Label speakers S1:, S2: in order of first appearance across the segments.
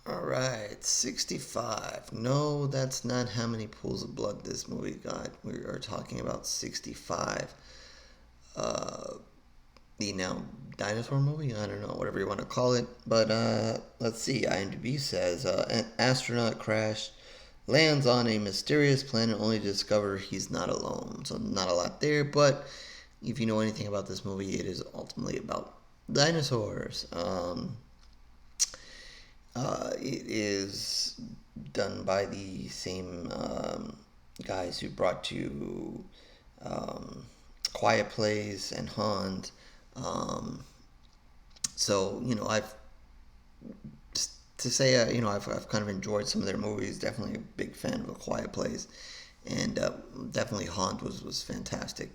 S1: All right, 65. No, that's not how many pools of blood this movie got. We are talking about 65. Uh, the now dinosaur movie? I don't know, whatever you want to call it. But let's see. IMDb says an astronaut crash lands on a mysterious planet only to discover he's not alone. So, not a lot there, but if you know anything about this movie, it is ultimately about dinosaurs. It is done by the same guys who brought you um, Quiet Place and Haunt. Um, so I've to say I've kind of enjoyed some of their movies. Definitely a big fan of A Quiet Place, and definitely Haunt was fantastic.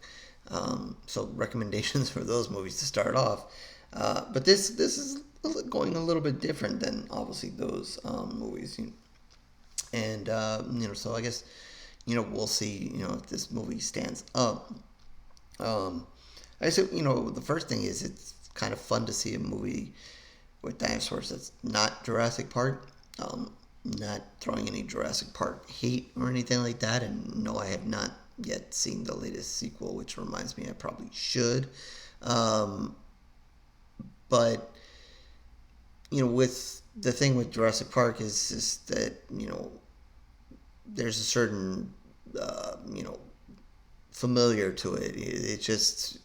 S1: So recommendations for those movies to start off. But this is going a little bit different than obviously those movies. And so I guess we'll see if this movie stands up. Um, I guess the first thing is it's kind of fun to see a movie with dinosaurs that's not Jurassic Park. Not throwing any Jurassic Park hate or anything like that. And no, I have not yet seen the latest sequel, which reminds me I probably should. Um, but with the thing with Jurassic Park is just that there's a certain familiar to it. It just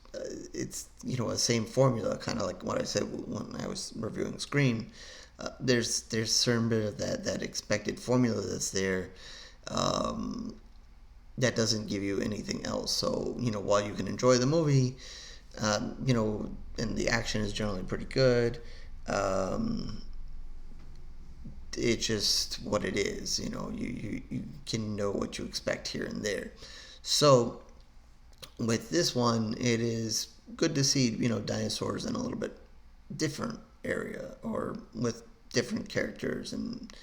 S1: it's the same formula, kind of like what I said when I was reviewing Scream. There's certain bit of that expected formula that's there. Um, that doesn't give you anything else. So while you can enjoy the movie, and the action is generally pretty good. Um, it's just what it is. You can know what you expect here and there. So with this one, it is good to see dinosaurs in a little bit different area or with different characters and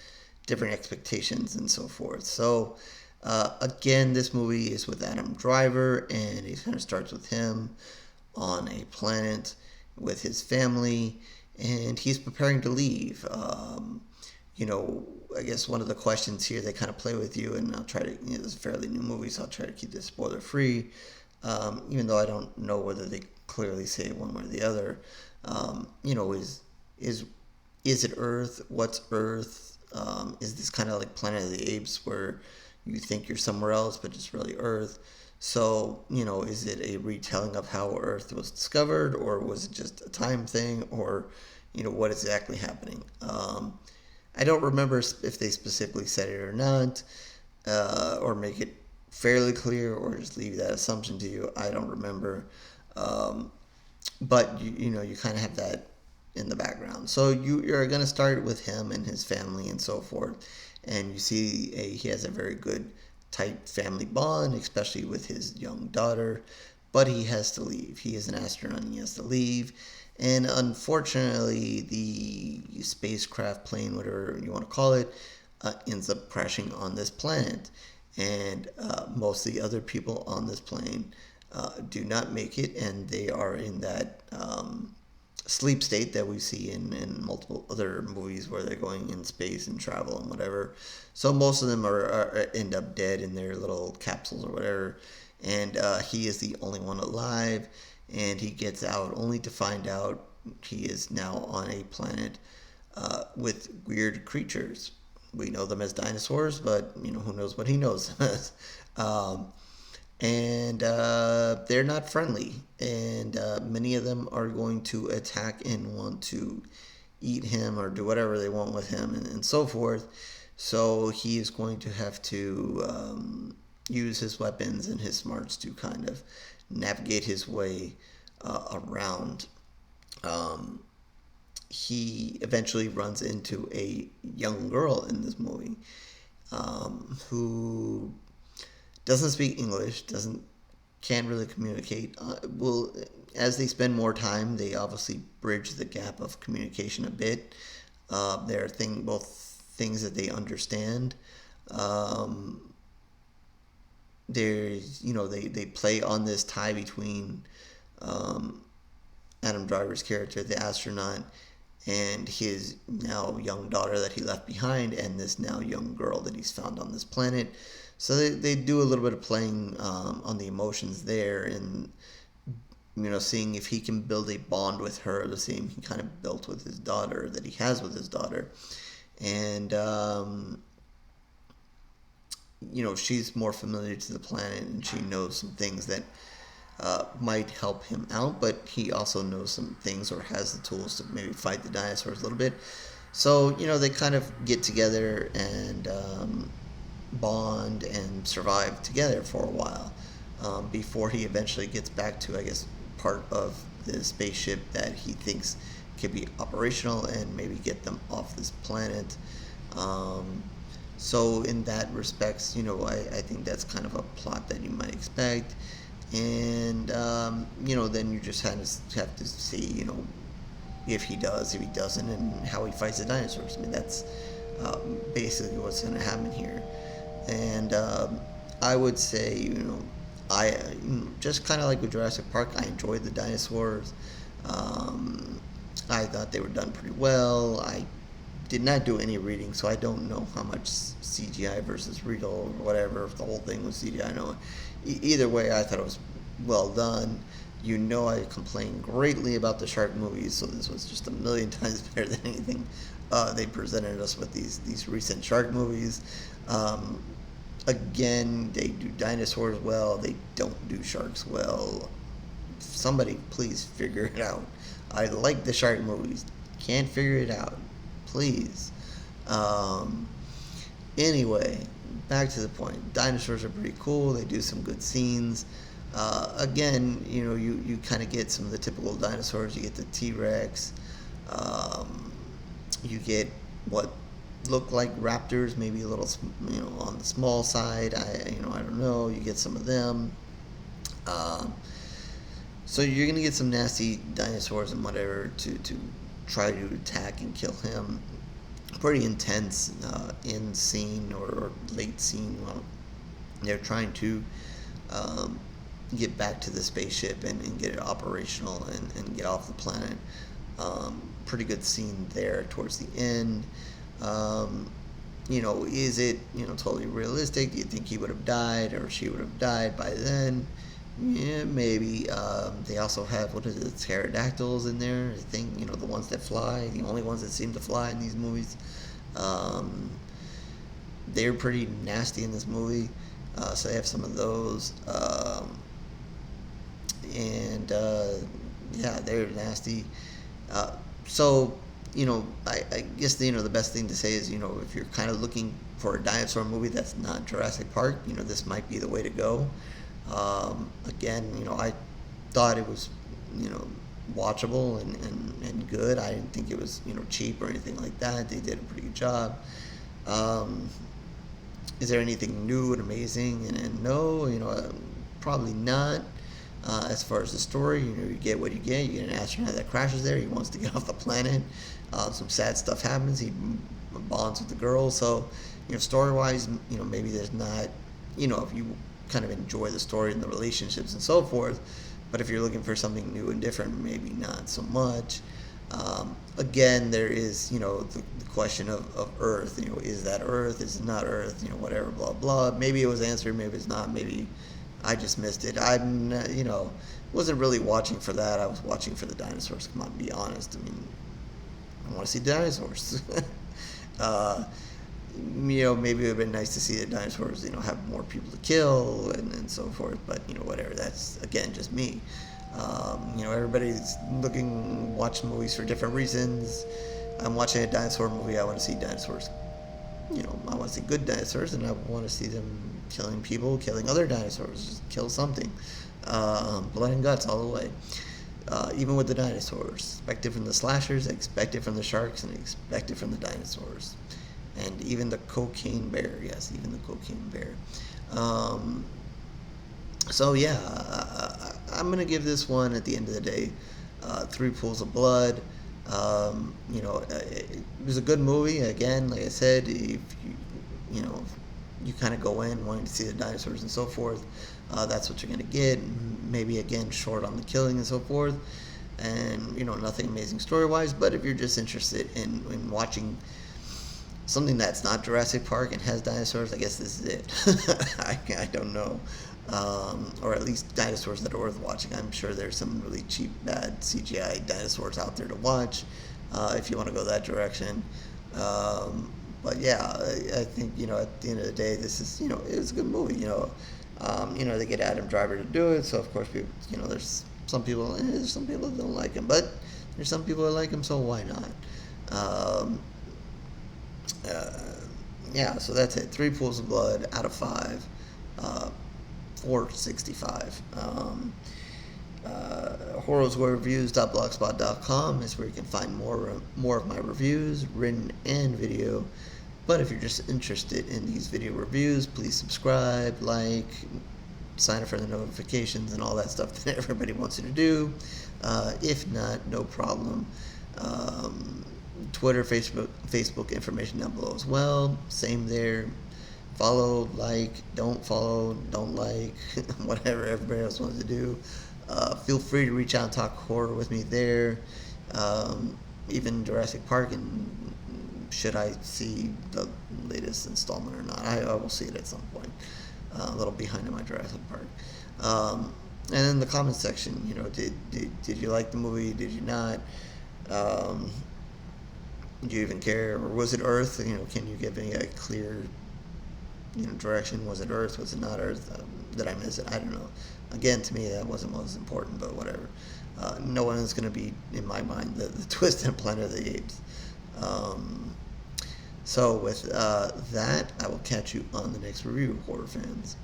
S1: different expectations and so forth. So again, this movie is with Adam Driver, and it kind of starts with him on a planet with his family, and he's preparing to leave. I guess one of the questions here they kind of play with you, and I'll try to. This is a fairly new movie, so I'll try to keep this spoiler free. Even though I don't know whether they clearly say it one way or the other. Is is it Earth? What's Earth? Is this kind of like Planet of the Apes where you think you're somewhere else, but it's really Earth? So, is it a retelling of how Earth was discovered, or was it just a time thing, or, what is exactly happening? I don't remember if they specifically said it or not, or make it fairly clear, or just leave that assumption to you. I don't remember. Um, but you kind of have that in the background. So you're going to start with him and his family and so forth, and you see he has a very good tight family bond, especially with his young daughter. But he has to leave. He is an astronaut, and he has to leave. And unfortunately, the spacecraft plane, whatever you want to call it, ends up crashing on this planet. And most of the other people on this plane do not make it, and they are in that sleep state that we see in multiple other movies where they're going in space and travel and whatever. So most of them are end up dead in their little capsules or whatever, and he is the only one alive, and he gets out only to find out he is now on a planet with weird creatures. We know them as dinosaurs, but who knows what he knows them as. And they're not friendly, and many of them are going to attack and want to eat him or do whatever they want with him, and so forth. So he is going to have to use his weapons and his smarts to kind of navigate his way around. Um, he eventually runs into a young girl in this movie who doesn't speak English, doesn't can't really communicate. Well, as they spend more time, they obviously bridge the gap of communication a bit. There are both things that they understand. Um, there's they play on this tie between um, Adam Driver's character, the astronaut, and his now young daughter that he left behind, and this now young girl that he's found on this planet. So they do a little bit of playing on the emotions there, and seeing if he can build a bond with her the same he kind of built with his daughter, that he has with his daughter. And she's more familiar to the planet, and she knows some things that might help him out, but he also knows some things or has the tools to maybe fight the dinosaurs a little bit. So, they kind of get together and bond and survive together for a while before he eventually gets back to, I guess, part of the spaceship that he thinks could be operational and maybe get them off this planet. So in that respects, I think that's kind of a plot that you might expect. And, then you just kind of have to see, if he does, if he doesn't, and how he fights the dinosaurs. I mean, that's basically what's going to happen here. And I would say, I just kind of like with Jurassic Park, I enjoyed the dinosaurs. I thought they were done pretty well. I did not do any reading, so I don't know how much CGI versus real or whatever, if the whole thing was CGI. I know. Either way, I thought it was well done. I complained greatly about the shark movies, so this was just a million times better than anything they presented us with these recent shark movies. Again, they do dinosaurs well. They don't do sharks well. Somebody please figure it out. I like the shark movies. Can't figure it out. Please. Anyway, back to the point. Dinosaurs are pretty cool. They do some good scenes. Again, you kind of get some of the typical dinosaurs. You get the T-Rex. You get what look like raptors, maybe a little, on the small side. I don't know. You get some of them. So you're gonna get some nasty dinosaurs and whatever to try to attack and kill him. Pretty intense in scene or late scene. Well, they're trying to get back to the spaceship and get it operational and get off the planet. Pretty good scene there towards the end. Is it totally realistic? Do you think he would have died or she would have died by then? Yeah, maybe. They also have, what is it, pterodactyls in there. I think, the ones that fly, the only ones that seem to fly in these movies. They're pretty nasty in this movie, so they have some of those. Yeah, they're nasty. So, I guess, the best thing to say is, if you're kind of looking for a dinosaur movie that's not Jurassic Park, this might be the way to go. Again, I thought it was, watchable and good. I didn't think it was, cheap or anything like that. They did a pretty good job. Is there anything new and amazing? And no, probably not. As far as the story, you get what you get. You get an astronaut that crashes there. He wants to get off the planet. Some sad stuff happens. He bonds with the girl. So, story-wise, maybe there's not, if you kind of enjoy the story and the relationships and so forth. But if you're looking for something new and different, maybe not so much. Again, there is, the question of Earth. Is that Earth? Is it not Earth? Whatever, blah, blah. Maybe it was answered. Maybe it's not. Maybe I just missed it. I'm, wasn't really watching for that. I was watching for the dinosaurs. Come on, be honest. I mean, I want to see dinosaurs. Maybe it would have been nice to see the dinosaurs, have more people to kill and so forth. But, whatever. That's, again, just me. Everybody's watching movies for different reasons. I'm watching a dinosaur movie. I want to see dinosaurs. I want to see good dinosaurs, and I want to see them killing people, killing other dinosaurs. Just kill something. Blood and guts all the way. Even with the dinosaurs. Expect it from the slashers, expect it from the sharks, and expect it from the dinosaurs. And even the cocaine bear. Yes, even the cocaine bear. So yeah, I'm going to give this one, at the end of the day, 3 pools of blood. It was a good movie. Again, like I said, if you kind of go in wanting to see the dinosaurs and so forth, that's what you're going to get. Maybe, again, short on the killing and so forth. and nothing amazing story wise. But if you're just interested in watching something that's not Jurassic Park and has dinosaurs, I guess this is it. I don't know. Or at least dinosaurs that are worth watching. I'm sure there's some really cheap, bad CGI dinosaurs out there to watch if you want to go that direction. But yeah, I think at the end of the day, this is it was a good movie. They get Adam Driver to do it, so of course people, there's some people that don't like him, but there's some people that like him, so why not? Uh, yeah, so that's it. 3 pools of blood out of 5. 465. Horrorswordreviews.blogspot.com is where you can find more of my reviews, written and video. But if you're just interested in these video reviews, please subscribe, like, sign up for the notifications and all that stuff that everybody wants you to do. If not, no problem. Twitter, Facebook information down below as well. Same there. Follow, like, don't follow, don't like, whatever everybody else wants to do. Feel free to reach out and talk horror with me there. Even Jurassic Park, and should I see the latest installment or not? I will see it at some point. A little behind in my Jurassic Park. And in the comments section, did you like the movie? Did you not? Do you even care? Or was it Earth? Can you give me a clear direction? Was it Earth? Was it not Earth? Did I miss it? I don't know. Again, to me, that wasn't most important, but whatever. No one is going to be, in my mind, the twist in Planet of the Apes. So with that, I will catch you on the next review, horror fans.